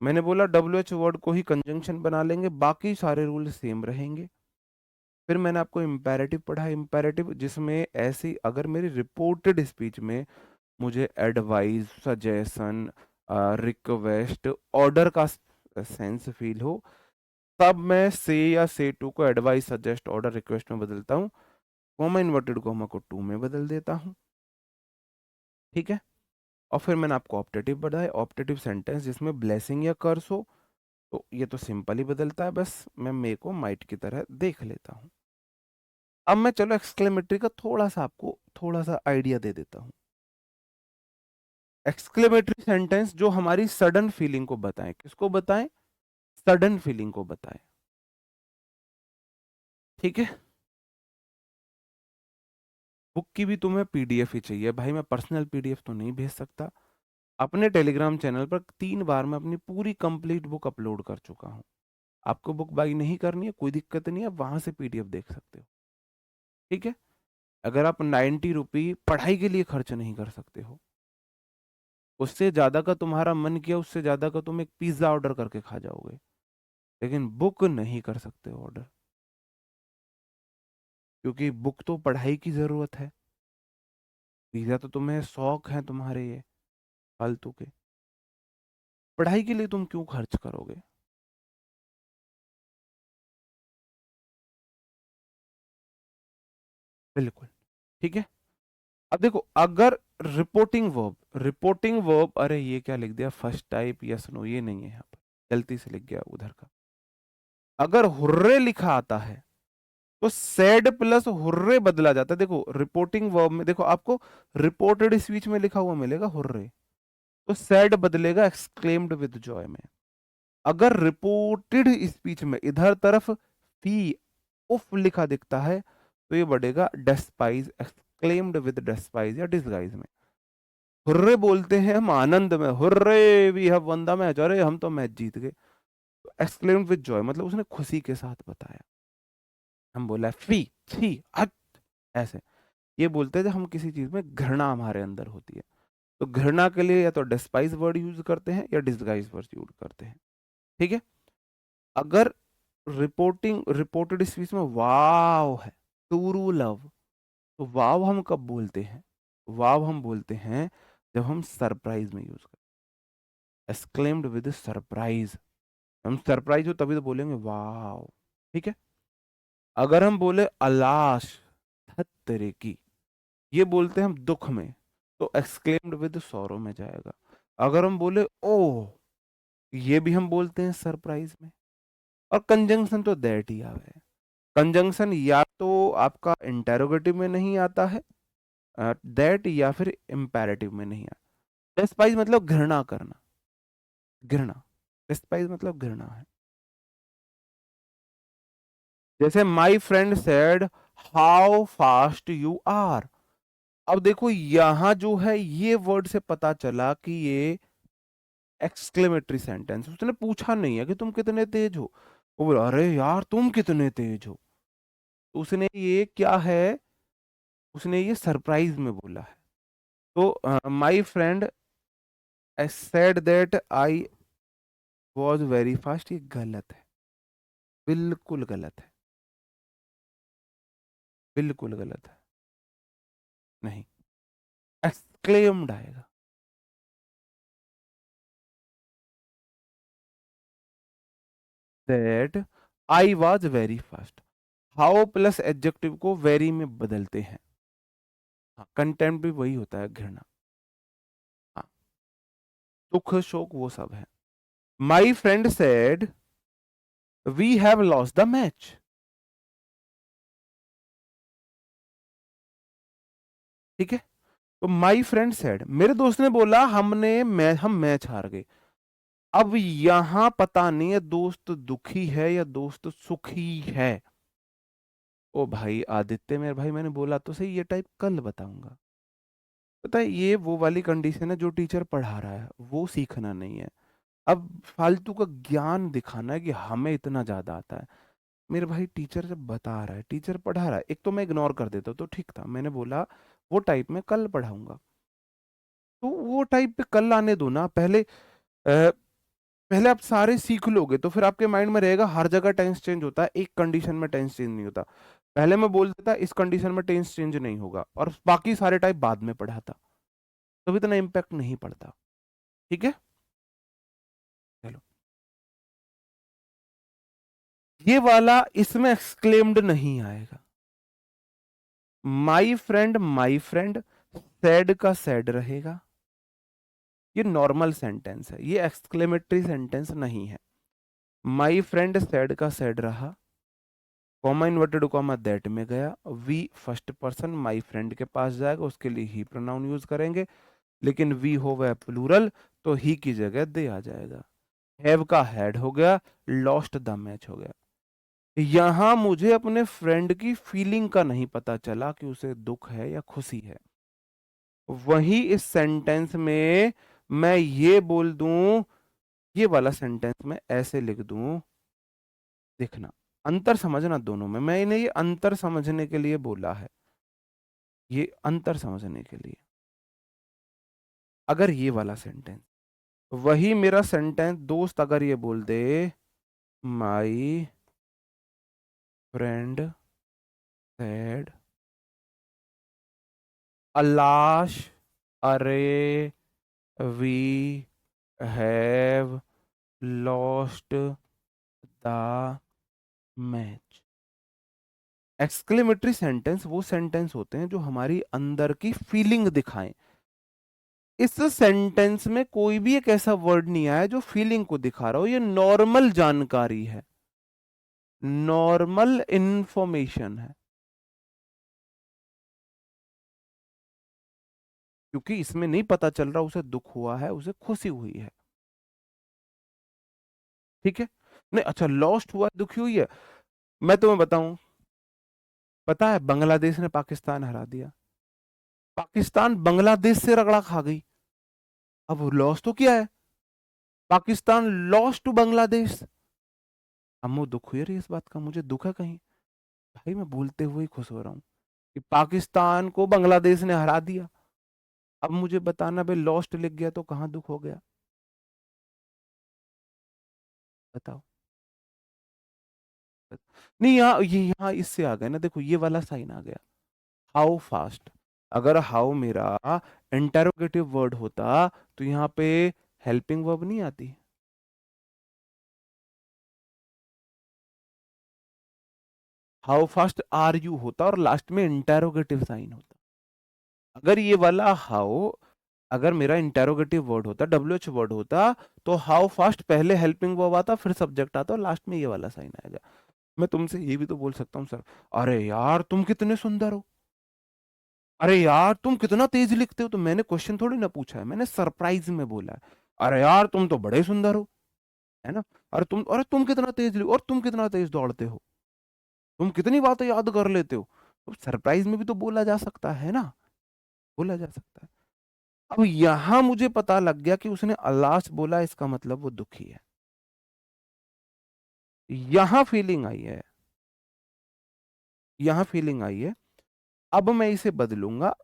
मैंने बोला डब्ल्यू एच वर्ड को ही कंजंक्शन बना लेंगे, बाकी सारे रूल सेम रहेंगे। फिर मैंने आपको इम्पेरेटिव पढ़ा, इम्पेरेटिव जिसमें ऐसी अगर मेरी रिपोर्टेड स्पीच में मुझे एडवाइस, सजेशन, रिक्वेस्ट, ऑर्डर का सेंस फील हो, तब मैं से या से टू को एडवाइस, सजेस्ट, ऑर्डर, रिक्वेस्ट में बदलता हूँ, कॉमा इन्वर्टेड कॉमा को टू में बदल देता हूँ, ठीक है। और फिर मैंने आपको ऑप्टेटिव बताया, ऑप्टेटिव सेंटेंस जिसमें ब्लेसिंग या कर्स हो, तो ये तो सिंपल ही बदलता है, बस मैं मे को माइट की तरह देख लेता हूँ। अब मैं चलो एक्सक्लेमेटरी का थोड़ा सा आपको थोड़ा सा आइडिया दे देता हूँ। एक्सक्लेमेटरी सेंटेंस जो हमारी सडन फीलिंग को बताएं, किसको बताएं? सडन फीलिंग को बताएं, ठीक है। बुक की भी तुम्हें पीडीएफ ही चाहिए भाई, मैं पर्सनल पीडीएफ तो नहीं भेज सकता। अपने टेलीग्राम चैनल पर 3 बार मैं अपनी पूरी कंप्लीट बुक अपलोड कर चुका हूँ। आपको बुक बाई नहीं करनी है कोई दिक्कत नहीं है, वहां से पीडीएफ देख सकते हो, ठीक है। अगर आप 90 रुपी पढ़ाई के लिए खर्च नहीं कर सकते हो, उससे ज्यादा का तुम्हारा मन किया, उससे ज्यादा का तुम एक पिज्जा ऑर्डर करके खा जाओगे, लेकिन बुक नहीं कर सकते ऑर्डर, क्योंकि बुक तो पढ़ाई की जरूरत है। पिज्जा तो तुम्हें शौक है तुम्हारे ये फालतू के, पढ़ाई के लिए तुम क्यों खर्च करोगे? बिल्कुल, ठीक है। अब देखो अगर रिपोर्टिंग वर्ब, अरे ये क्या लिख दिया, फर्स्ट टाइप यस नो, ये नहीं है यहाँ पर, गलती से लिख गया उधर का। अगर हुर्रे लिखा आता है तो सैड प्लस हुर्रे बदला जाता है। देखो रिपोर्टिंग वर्ब में देखो आपको रिपोर्टेड स्पीच में लिखा हुआ मिलेगा हुर्रे, तो सैड बदलेगा एक्सक्लेम्ड विद जॉय में। अगर रिपोर्टेड स्पीच में इधर तरफ फी उफ लिखा दिखता है तो ये बढ़ेगा डेस्पाइज, एक्सक्लेम्ड विद डेस्पाइज या डिसगाइज में। हुर्रे बोलते हैं हम आनंद में, hurray we have won the match, अरे हम तो मैच जीत गए। एक्सक्लेम्ड विद जॉय मतलब उसने खुशी के साथ बताया। हम बोला फी छी हट, ऐसे ये बोलते हैं जब हम किसी चीज में घृणा हमारे अंदर होती है, तो घृणा के लिए या तो डिस्पाइज वर्ड यूज करते हैं या डिसगाइज वर्ड यूज करते हैं, ठीक है। अगर रिपोर्टेड स्पीच में वाव है, टू लव, तो वाव हम कब बोलते हैं? वाव हम बोलते हैं जब हम सरप्राइज में यूज करते हैं, एक्सक्लेम्ड विद सरप्राइज, हम सरप्राइज हो तभी तो बोलेंगे वाव, ठीक है। अगर हम बोले अलाश धत तेरे की, ये बोलते हैं हम दुख में, तो एक्सक्लेम्ड विद सॉरो में जाएगा। अगर हम बोले ओह, ये भी हम बोलते हैं सरप्राइज में। और कंजंक्शन तो दैट ही आवे, कंजंक्शन या तो आपका इंटेरोगेटिव में नहीं आता है दैट, या फिर इंपेरेटिव में नहीं आता। डिस्पाइज मतलब घृणा करना, घृणा, डिस्पाइज मतलब घृणा है। जैसे my friend said how fast you are, अब देखो यहां जो है ये वर्ड से पता चला कि ये एक्सक्लेमेटरी सेंटेंस, उसने पूछा नहीं है कि तुम कितने तेज हो, वो बोला अरे यार तुम कितने तेज हो। तो उसने ये क्या है, उसने ये सरप्राइज में बोला है। तो माई friend said that I was very fast, ये गलत है, बिल्कुल गलत है, बिल्कुल गलत है, नहीं, एक्सक्लेम्ड आएगा। That I was very fast, how plus adjective को वेरी में बदलते हैं। हाँ, कंटेम्प्ट भी वही होता है, घृणा। हाँ, दुख शोक वो सब है। My friend said we have lost the match, ठीक है। तो माई फ्रेंड सेड, मेरे दोस्त ने बोला हम मैच हार गए। अब यहां पता नहीं है दोस्त दुखी है या दोस्त सुखी है। ओ भाई आदित्य, मेरे भाई मैंने बोला तो सही, ये टाइप कल बताऊंगा। पता है ये वो वाली कंडीशन है, जो टीचर पढ़ा रहा है वो सीखना नहीं है, अब फालतू का ज्ञान दिखाना है कि हमें इतना ज्यादा आता है। मेरे भाई टीचर जब बता रहा है, टीचर पढ़ा रहा है, एक तो मैं इग्नोर कर देता तो ठीक था, मैंने बोला वो टाइप में कल पढ़ाऊंगा। तो वो टाइप पे कल आने दो ना, पहले आप सारे सीख लोगे तो फिर आपके माइंड में रहेगा हर जगह टेंस चेंज होता है, एक कंडीशन में टेंस चेंज नहीं होता। पहले मैं बोल देता इस कंडीशन में टेंस चेंज नहीं होगा, और बाकी सारे टाइप बाद में पढ़ाता, तब इतना इम्पैक्ट नहीं पड़ता। ठीक है, चलो, ये वाला इसमें एक्सक्लेम्ड नहीं आएगा। माई फ्रेंड सैड का सैड रहेगा, ये नॉर्मल सेंटेंस है, ये एक्सक्लेमेटरी सेंटेंस नहीं है। माई फ्रेंड सैड का सैड रहा, कॉमा इन्वर्टेड कॉमा दैट में गया, we first person my friend के पास जाएगा, उसके लिए ही प्रोनाउन यूज करेंगे, लेकिन वी हो वह प्लूरल, तो ही की जगह दे आ जाएगा। हैव का हैड हो गया, लॉस्ट द मैच हो गया। यहां मुझे अपने फ्रेंड की फीलिंग का नहीं पता चला कि उसे दुख है या खुशी है। वही इस सेंटेंस में मैं ये बोल दूं, ये वाला सेंटेंस में ऐसे लिख दूं, देखना अंतर समझना दोनों में, मैंने ये अंतर समझने के लिए बोला है, ये अंतर समझने के लिए। अगर ये वाला सेंटेंस, वही मेरा सेंटेंस दोस्त अगर ये बोल दे, माई फ्रेंड सेड अलाश अरे we have lost the match. Exclamatory sentence वो सेंटेंस होते हैं जो हमारी अंदर की फीलिंग दिखाएं। इस सेंटेंस में कोई भी एक ऐसा वर्ड नहीं आया जो फीलिंग को दिखा रहा हो, ये नॉर्मल जानकारी है, नॉर्मल इंफॉर्मेशन है, क्योंकि इसमें नहीं पता चल रहा उसे दुख हुआ है, उसे खुशी हुई है। ठीक है, नहीं अच्छा लॉस्ट हुआ दुखी हुई है। मैं तुम्हें बताऊं, पता है बांग्लादेश ने पाकिस्तान हरा दिया, पाकिस्तान बांग्लादेश से रगड़ा खा गई, अब लॉस तो क्या है, पाकिस्तान लॉस टू बांग्लादेश। अब मुझे दुख हुई रही इस बात का, मुझे दुख है कहीं, भाई मैं बोलते हुए ही खुश हो रहा हूँ कि पाकिस्तान को बांग्लादेश ने हरा दिया। अब मुझे बताना भाई लॉस्ट लिख गया तो कहाँ दुख हो गया, बताओ। नहीं यहाँ ये यहाँ इससे आ गया ना, देखो ये वाला साइन आ गया, हाउ फास्ट। अगर हाउ मेरा इंटेरोगेटिव वर्ड होता तो यहाँ पे हेल्पिंग वर्ब नहीं आती, हाउ फास्ट आर यू होता और लास्ट में इंटेरोगेटिव साइन होता। अगर ये वाला हाउ, अगर मेरा इंटेरोगेटिव वर्ड होता, डब्ल्यू एच वर्ड होता, तो हाउ फास्ट पहले हेल्पिंग वर्ब आता, फिर सब्जेक्ट आता और लास्ट में ये वाला साइन आएगा। मैं तुमसे ये भी तो बोल सकता हूँ सर, अरे यार तुम कितने सुंदर हो, अरे यार तुम कितना तेज लिखते हो, तो मैंने क्वेश्चन थोड़ी ना पूछा है, मैंने सरप्राइज में बोला है, अरे यार तुम तो बड़े सुंदर हो, है ना। अरे तुम कितना तेज लिखो, और तुम कितना तेज दौड़ते हो, तुम कितनी बातें याद कर लेते हो, तो सरप्राइज में भी तो बोला जा सकता है ना। बोला जा सकता है। अब यहां मुझे पता लग गया कि उसने अल्लाह बोला, इसका मतलब वो दुखी है। यहां फीलिंग आई है, यहां फीलिंग आई है। अब मैं इसे बदलूंगा।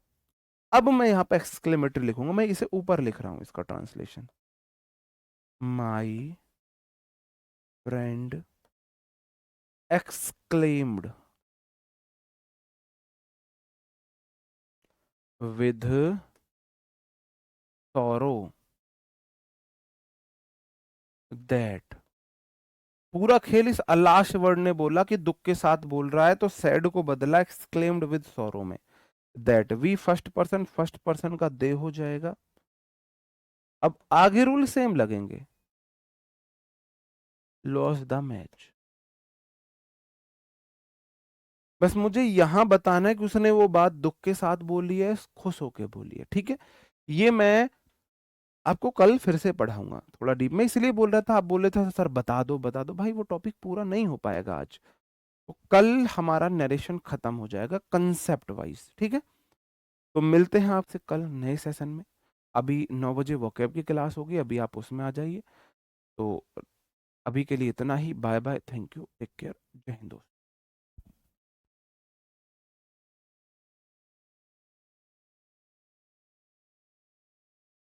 अब मैं यहां पे एक्सक्लेमेटरी लिखूंगा, मैं इसे ऊपर लिख रहा हूं इसका translation. My friend exclaimed with sorrow that। पूरा खेल इस अलाश वर्ड ने बोला कि दुख के साथ बोल रहा है, तो सैड को बदला एक्सक्लेम्ड विद सॉरो में। दैट वी फर्स्ट पर्सन का दे हो जाएगा। अब आगे रूल सेम लगेंगे। Loss the match. बस मुझे यहां बताना है कि उसने वो बात दुख के साथ बोली है, खुश होके बोली है, ठीक है। ये मैं आपको कल फिर से पढ़ाऊंगा थोड़ा डीप। मैं इसलिए बोल रहा था, आप बोले थे सर बता दो भाई, वो टॉपिक पूरा नहीं हो पाएगा आज। तो कल हमारा नरेशन खत्म हो जाएगा कंसेप्ट वाइज, ठीक है। तो मिलते हैं आपसे कल नए सेशन में। अभी 9 बजे वोकैब की क्लास होगी, अभी आप उसमें आ जाइए। तो अभी के लिए इतना ही। Bye bye, thank you, take care, जय हिंद दोस्तों।